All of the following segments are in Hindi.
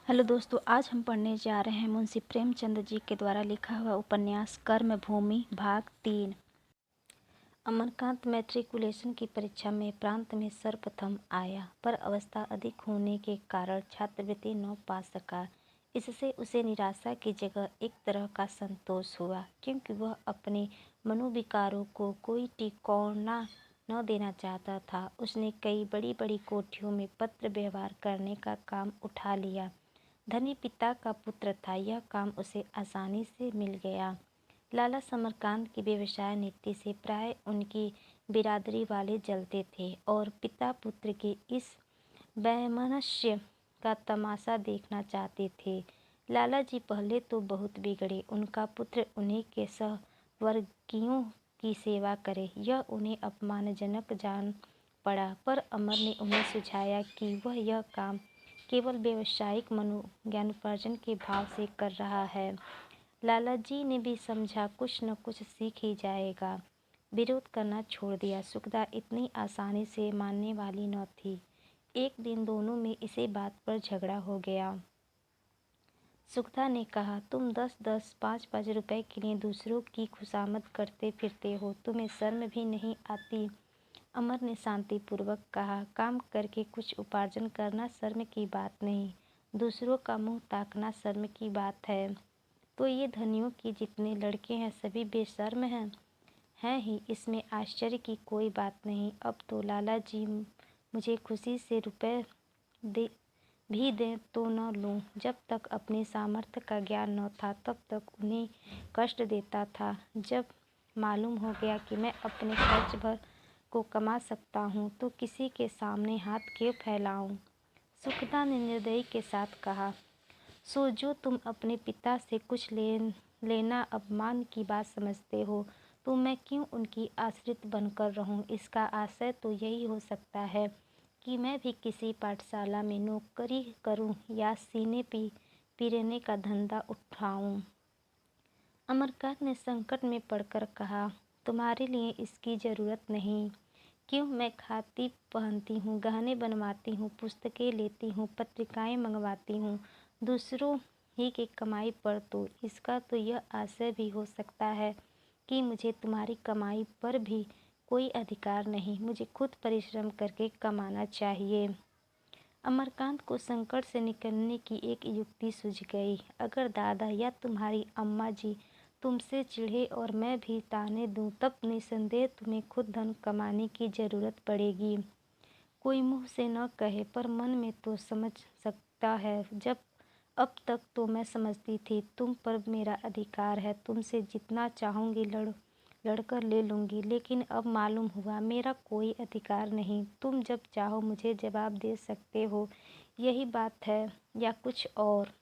हेलो दोस्तों, आज हम पढ़ने जा रहे हैं मुंशी प्रेमचंद जी के द्वारा लिखा हुआ उपन्यास कर्मभूमि भाग 3। अमरकांत मैट्रिकुलेशन की परीक्षा में प्रांत में सर्वप्रथम आया, पर अवस्था अधिक होने के कारण छात्रवृत्ति न पा सका। इससे उसे निराशा की जगह एक तरह का संतोष हुआ, क्योंकि वह अपने मनोविकारों को कोई टिकौना न देना चाहता था। उसने कई बड़ी बड़ी कोठियों में पत्र व्यवहार करने का काम उठा लिया। धनी पिता का पुत्र था, यह काम उसे आसानी से मिल गया। लाला समरकांत की व्यवसाय नीति से प्राय उनकी बिरादरी वाले जलते थे और पिता पुत्र के इस वैमनस्य का तमाशा देखना चाहते थे। लाला जी पहले तो बहुत बिगड़े। उनका पुत्र उन्हीं के सहवर्गीयों की सेवा करे, यह उन्हें अपमानजनक जान पड़ा। पर अमर ने उन्हें सुझाया कि वह यह काम केवल व्यावसायिक मनोज्ञानोपार्जन के भाव से कर रहा है। लाला जी ने भी समझा कुछ न कुछ सीख ही जाएगा। विरोध करना छोड़ दिया। सुखदा इतनी आसानी से मानने वाली न थी। एक दिन दोनों में इसी बात पर झगड़ा हो गया। सुखदा ने कहा, तुम 10-10, 5-5 रुपए के लिए दूसरों की खुशामद करते फिरते हो, तुम्हें शर्म भी नहीं आती? अमर ने शांतिपूर्वक कहा, काम करके कुछ उपार्जन करना शर्म की बात नहीं, दूसरों का मुंह ताकना शर्म की बात है। तो ये धनियों के जितने लड़के हैं सभी बेशर्म हैं ही, इसमें आश्चर्य की कोई बात नहीं। अब तो लाला जी मुझे खुशी से रुपए भी दें तो न लूं। जब तक अपने सामर्थ्य का ज्ञान न था तब तक उन्हें कष्ट देता था। जब मालूम हो गया कि मैं अपने खर्च भर को कमा सकता हूँ तो किसी के सामने हाथ क्यों फैलाऊं? सुखदा ने निर्दयी के साथ कहा, सो जो तुम अपने पिता से कुछ लेना अपमान की बात समझते हो, तो मैं क्यों उनकी आश्रित बनकर रहूं? इसका आशय तो यही हो सकता है कि मैं भी किसी पाठशाला में नौकरी करूं या सीने पीरने का धंधा उठाऊं। अमरकांत ने संकट में पड़कर कहा, तुम्हारे लिए इसकी जरूरत नहीं। क्यों? मैं खाती पहनती हूँ, गहने बनवाती हूँ, पुस्तकें लेती हूँ, पत्रिकाएं मंगवाती हूँ दूसरों ही की कमाई पर। तो इसका तो यह आशय भी हो सकता है कि मुझे तुम्हारी कमाई पर भी कोई अधिकार नहीं, मुझे खुद परिश्रम करके कमाना चाहिए। अमरकांत को संकट से निकलने की एक युक्ति सूझ गई। अगर दादा या तुम्हारी अम्मा जी तुमसे चिढ़े और मैं भी ताने दूं, तब निसंदेह तुम्हें खुद धन कमाने की जरूरत पड़ेगी। कोई मुंह से न कहे पर मन में तो समझ सकता है। अब तक तो मैं समझती थी तुम पर मेरा अधिकार है, तुमसे जितना चाहूँगी लड़कर ले लूँगी, लेकिन अब मालूम हुआ मेरा कोई अधिकार नहीं। तुम जब चाहो मुझे जवाब दे सकते हो, यही बात है या कुछ और?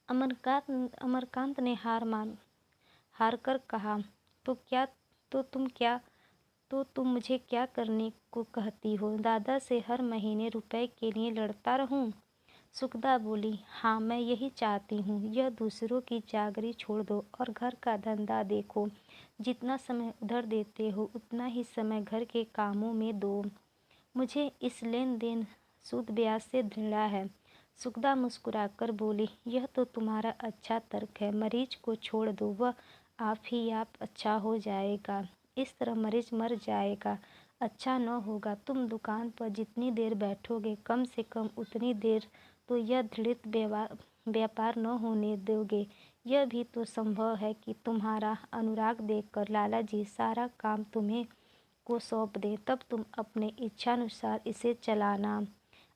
अमरकांत ने हार कर कहा, तो तुम मुझे क्या करने को कहती हो? दादा से हर महीने रुपए के लिए लड़ता रहूं? सुखदा बोली, हाँ, मैं यही चाहती हूँ। यह दूसरों की चाकरी छोड़ दो और घर का धंधा देखो। जितना समय उधर देते हो उतना ही समय घर के कामों में दो। मुझे इस लेन देन सूद ब्याज से घृणा है। सुखदा मुस्कुराकर बोली, यह तो तुम्हारा अच्छा तर्क है। मरीज को छोड़ दो, वह आप अच्छा हो जाएगा। इस तरह मरीज मर जाएगा, अच्छा न होगा। तुम दुकान पर जितनी देर बैठोगे कम से कम उतनी देर तो यह दृढ़ व्यापार न होने दोगे। यह भी तो संभव है कि तुम्हारा अनुराग देखकर लाला जी सारा काम तुम्हें को सौंप दें, तब तुम अपने इच्छानुसार इसे चलाना।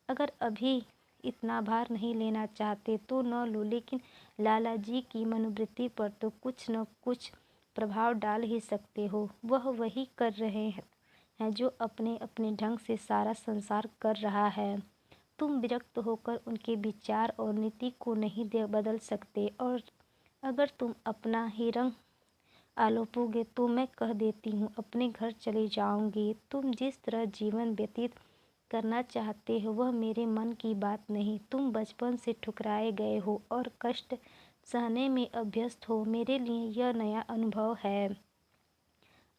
अगर अभी इतना भार नहीं लेना चाहते तो न लो, लेकिन लाला जी की मनोवृत्ति पर तो कुछ न कुछ प्रभाव डाल ही सकते हो। वह वही कर रहे हैं जो अपने अपने ढंग से सारा संसार कर रहा है। तुम विरक्त होकर उनके विचार और नीति को नहीं बदल सकते, और अगर तुम अपना ही रंग आलोपोगे तो मैं कह देती हूँ अपने घर चली जाऊंगी। तुम जिस तरह जीवन व्यतीत करना चाहते हो वह मेरे मन की बात नहीं। तुम बचपन से ठुकराए गए हो और कष्ट सहने में अभ्यस्त हो, मेरे लिए यह नया अनुभव है।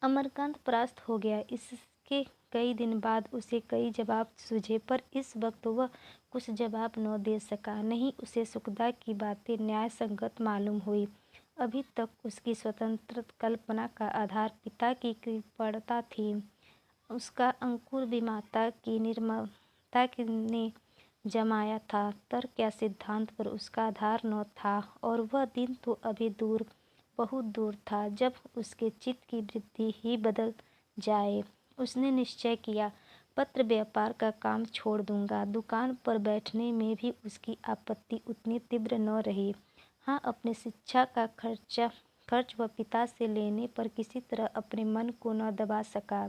अमरकांत परास्त हो गया। इसके कई दिन बाद उसे कई जवाब सूझे, पर इस वक्त वह कुछ जवाब न दे सका। नहीं, उसे सुखदा की बातें न्याय संगत मालूम हुई। अभी तक उसकी स्वतंत्र कल्पना का आधार पिता की कृपणता थी। उसका अंकुर भी माता की निर्ममता ने जमाया था। तर्क या सिद्धांत पर उसका आधार न था, और वह दिन तो अभी दूर, बहुत दूर था, जब उसके चित्त की वृत्ति ही बदल जाए। उसने निश्चय किया, पत्र व्यापार का काम छोड़ दूंगा। दुकान पर बैठने में भी उसकी आपत्ति उतनी तीव्र न रही। हाँ, अपने शिक्षा का खर्च वह पिता से लेने पर किसी तरह अपने मन को न दबा सका।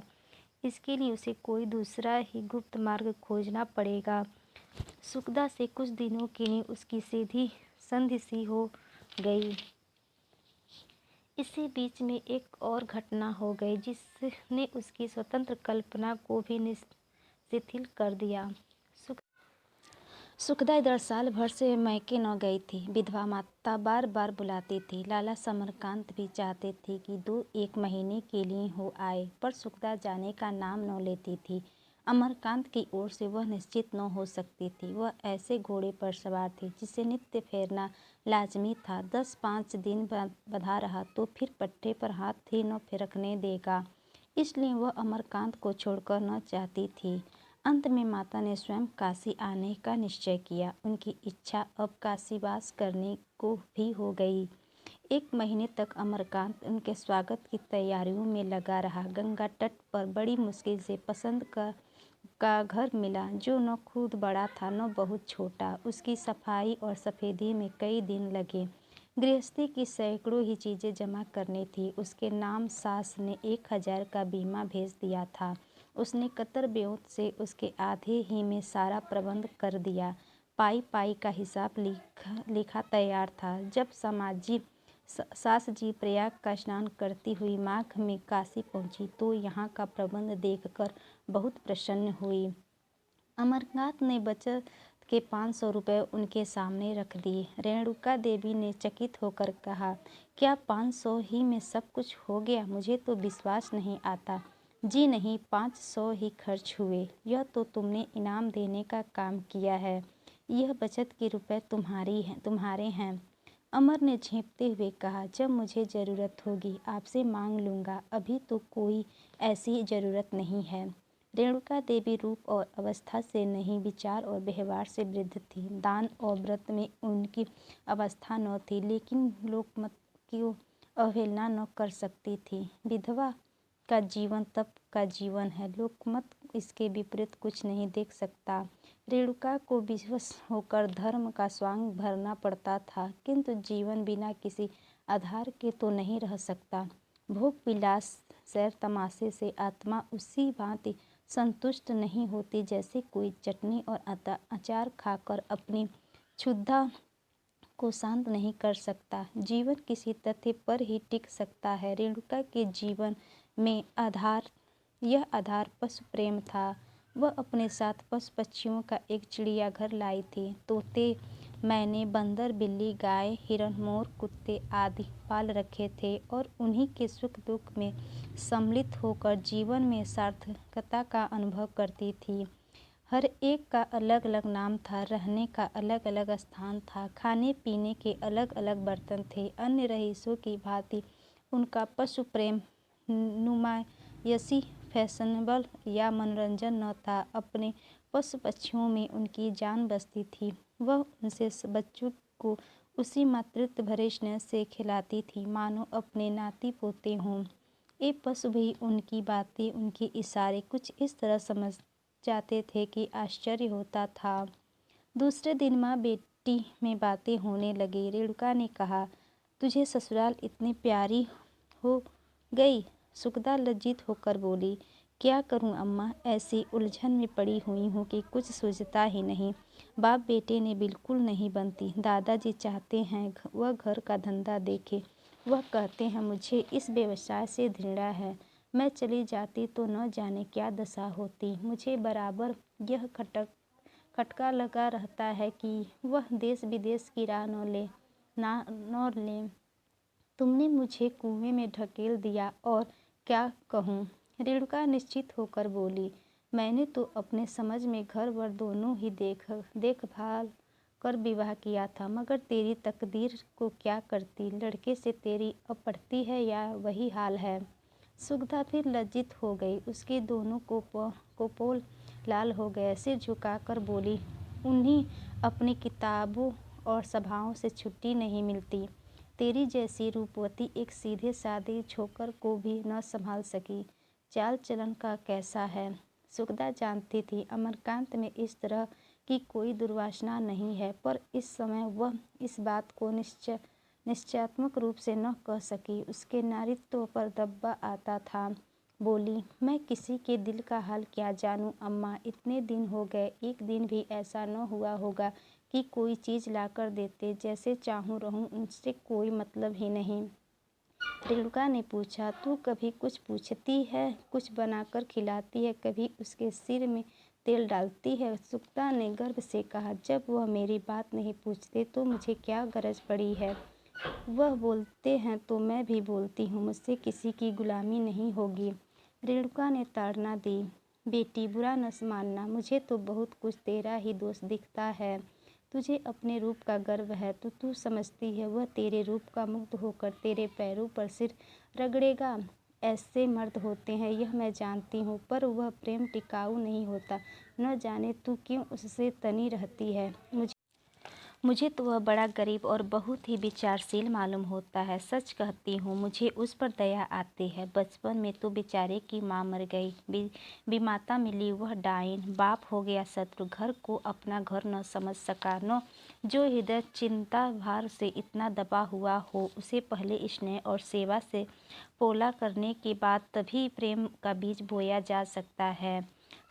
इसके लिए उसे कोई दूसरा ही गुप्त मार्ग खोजना पड़ेगा। सुखदा से कुछ दिनों के लिए उसकी सीधी संधि सी हो गई। इसी बीच में एक और घटना हो गई जिसने उसकी स्वतंत्र कल्पना को भी शिथिल कर दिया। सुखदा इधर साल भर से मैके न गई थी। विधवा माता बार बार बुलाती थी। लाला समरकांत भी चाहते थे कि 2-1 महीने के लिए हो आए, पर सुखदा जाने का नाम न लेती थी। अमरकांत की ओर से वह निश्चित न हो सकती थी। वह ऐसे घोड़े पर सवार थी जिसे नित्य फेरना लाजमी था। 10-5 दिन बंधा रहा तो फिर पट्टे पर हाथ ही न रखने देगा। इसलिए वह अमरकांत को छोड़कर न चाहती थी। अंत में माता ने स्वयं काशी आने का निश्चय किया। उनकी इच्छा अब काशीवास करने को भी हो गई। 1 महीने तक अमरकांत उनके स्वागत की तैयारियों में लगा रहा। गंगा तट पर बड़ी मुश्किल से पसंद का घर मिला, जो न खुद बड़ा था न बहुत छोटा। उसकी सफाई और सफेदी में कई दिन लगे। गृहस्थी की सैकड़ों ही चीज़ें जमा करनी थी। उसके नाम सास ने 1000 का बीमा भेज दिया था। उसने कतर ब्योत से उसके आधे ही में सारा प्रबंध कर दिया। पाई का हिसाब लिखा तैयार था। जब सास जी प्रयाग का स्नान करती हुई माघ में काशी पहुंची तो यहाँ का प्रबंध देखकर बहुत प्रसन्न हुई। अमरनाथ ने बचत के 500 रुपये उनके सामने रख दिए। रेणुका देवी ने चकित होकर कहा, क्या 500 ही में सब कुछ हो गया? मुझे तो विश्वास नहीं आता। जी नहीं, 500 ही खर्च हुए। यह तो तुमने इनाम देने का काम किया है। यह बचत के रुपए तुम्हारे हैं। अमर ने झेंपते हुए कहा, जब मुझे ज़रूरत होगी आपसे मांग लूँगा। अभी तो कोई ऐसी ज़रूरत नहीं है। रेणुका देवी रूप और अवस्था से नहीं, विचार और व्यवहार से वृद्ध थी। दान और व्रत में उनकी अवस्था न थी, लेकिन लोकमत की अवहेलना न कर सकती थी। विधवा का जीवन तप का जीवन है। लोकमत इसके विपरीत कुछ नहीं देख सकता। रेणुका को विवश होकर धर्म का स्वांग भरना पड़ता था, किंतु जीवन बिना किसी आधार के तो नहीं रह सकता। भोग विलास सैर तमाशे से आत्मा उसी भांति संतुष्ट नहीं होती जैसे कोई चटनी और अचार खाकर अपनी क्षुधा को शांत नहीं कर सकता। जीवन किसी तथ्य पर ही टिक सकता है। रेणुका के जीवन में यह आधार पशु प्रेम था। वह अपने साथ पशु पक्षियों का एक चिड़ियाघर लाई थी। तोते, मैंने, बंदर, बिल्ली, गाय, हिरण, मोर, कुत्ते आदि पाल रखे थे और उन्हीं के सुख दुख में सम्मिलित होकर जीवन में सार्थकता का अनुभव करती थी। हर एक का अलग अलग नाम था, रहने का अलग अलग स्थान था, खाने पीने के अलग अलग बर्तन थे। अन्य रईसों की भांति उनका पशु प्रेम नुमायशी, फैशनेबल या मनोरंजन न था। अपने पशु पक्षियों में उनकी जान बसती थी। वह उनसे बच्चों को उसी मातृत्व भरे स्नेह से खिलाती थी मानो अपने नाती पोते हों। ये पशु भी उनकी बातें, उनके इशारे कुछ इस तरह समझ जाते थे कि आश्चर्य होता था। दूसरे दिन माँ बेटी में बातें होने लगी। रेणुका ने कहा, तुझे ससुराल इतनी प्यारी हो गई? सुखदा लज्जित होकर बोली, क्या करूं अम्मा, ऐसी उलझन में पड़ी हुई हूँ कि कुछ सूझता ही नहीं। बाप बेटे ने बिल्कुल नहीं बनती। दादाजी चाहते हैं वह घर का धंधा देखे। वह कहते हैं मुझे इस व्यवसाय से घृणा है। मैं चली जाती तो न जाने क्या दशा होती। मुझे बराबर यह खटका लगा रहता है कि वह देश विदेश की राह न लें। तुमने मुझे कुएं में ढकेल दिया और क्या कहूँ। रेणुका निश्चित होकर बोली, मैंने तो अपने समझ में घर वर दोनों ही देखभाल कर विवाह किया था, मगर तेरी तकदीर को क्या करती, लड़के से तेरी अब पड़ती है या वही हाल है। सुगधा फिर लज्जित हो गई, उसके दोनों कोपोल लाल हो गए। सिर झुकाकर बोली, उन्हीं अपनी किताबों और सभाओं से छुट्टी नहीं मिलती। तेरी जैसी रूपवती एक सीधे साधे छोकर को भी न संभाल सकी। चाल चलन का कैसा है। सुगधा जानती थी अमरकांत में इस तरह की कोई दुर्वासना नहीं है, पर इस समय वह इस बात को निश्चयात्मक रूप से न कह सकी। उसके नारीत्व पर दब्बा आता था। बोली, मैं किसी के दिल का हाल क्या जानूं अम्मा, इतने दिन हो गए, एक दिन भी ऐसा न हुआ होगा कि कोई चीज़ लाकर देते। जैसे चाहूँ रहूं, उनसे कोई मतलब ही नहीं। रेणुका ने पूछा, तू कभी कुछ पूछती है, कुछ बनाकर खिलाती है, कभी उसके सिर में तेल डालती है। सुगता ने गर्व से कहा, जब वह मेरी बात नहीं पूछते तो मुझे क्या गरज पड़ी है। वह बोलते हैं तो मैं भी बोलती हूँ, मुझसे किसी की गुलामी नहीं होगी। रेणुका ने ताड़ना दी, बेटी बुरा न मानना, मुझे तो बहुत कुछ तेरा ही दोष दिखता है। तुझे अपने रूप का गर्व है तो तू समझती है वह तेरे रूप का मुग्ध होकर तेरे पैरों पर सिर रगड़ेगा। ऐसे मर्द होते हैं, यह मैं जानती हूँ, पर वह प्रेम टिकाऊ नहीं होता। न जाने तू क्यों उससे तनी रहती है। मुझे तो वह बड़ा गरीब और बहुत ही विचारशील मालूम होता है। सच कहती हूँ, मुझे उस पर दया आती है। बचपन में तो बेचारे की माँ मर गई, बीमाता मिली वह डाइन, बाप हो गया शत्रु, घर को अपना घर न समझ सका। न जो हृदय चिंता भार से इतना दबा हुआ हो, उसे पहले स्नेह और सेवा से पोला करने के बाद तभी प्रेम का बीज बोया जा सकता है।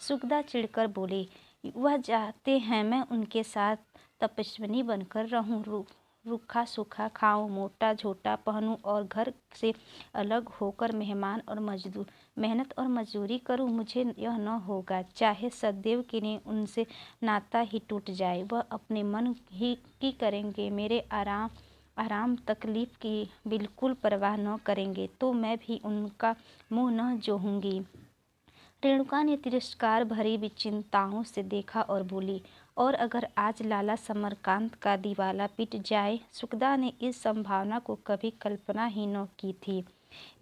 सुगधा चिढ़कर बोली, वह चाहते हैं मैं उनके साथ तपस्विनी बनकर रहूं, रूखा सूखा खाऊं, मोटा झोटा पहनूं और घर से अलग होकर मेहनत और मजदूरी करूं। मुझे यह न होगा, चाहे सदैव के लिए उनसे नाता ही टूट जाए। वह अपने मन ही की करेंगे, मेरे आराम तकलीफ की बिल्कुल परवाह न करेंगे, तो मैं भी उनका मुँह न जोहूँगी। रेणुका ने तिरस्कार भरी विचिंताओं से देखा और बोली, और अगर आज लाला समरकांत का दिवाला पिट जाए। सुगधा ने इस संभावना को कभी कल्पना ही न की थी।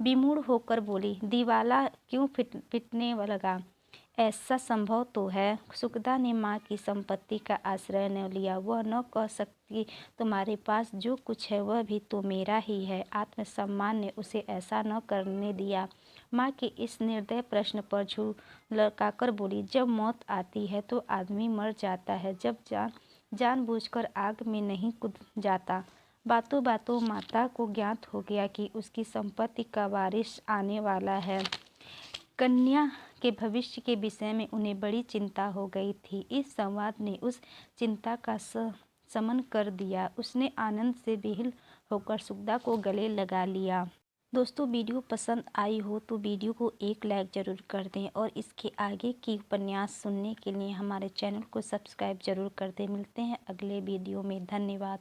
विमूढ़ होकर बोली, दिवाला क्यों पिटने लगा, ऐसा संभव तो है। सुगधा ने माँ की संपत्ति का आश्रय न लिया। वह न कह सकती, तुम्हारे पास जो कुछ है वह भी तो मेरा ही है। आत्मसम्मान ने उसे ऐसा न करने दिया। माँ के इस निर्दय प्रश्न पर झुलकाकर बोली, जब मौत आती है तो आदमी मर जाता है, जब जानबूझकर आग में नहीं कूद जाता। बातों बातों माता को ज्ञात हो गया कि उसकी संपत्ति का वारिस आने वाला है। कन्या के भविष्य के विषय में उन्हें बड़ी चिंता हो गई थी। इस संवाद ने उस चिंता का शमन कर दिया। उसने आनंद से बेहाल होकर सुगधा को गले लगा लिया। दोस्तों, वीडियो पसंद आई हो तो वीडियो को एक लाइक ज़रूर कर दें और इसके आगे की उपन्यास सुनने के लिए हमारे चैनल को सब्सक्राइब ज़रूर कर दें। मिलते हैं अगले वीडियो में। धन्यवाद।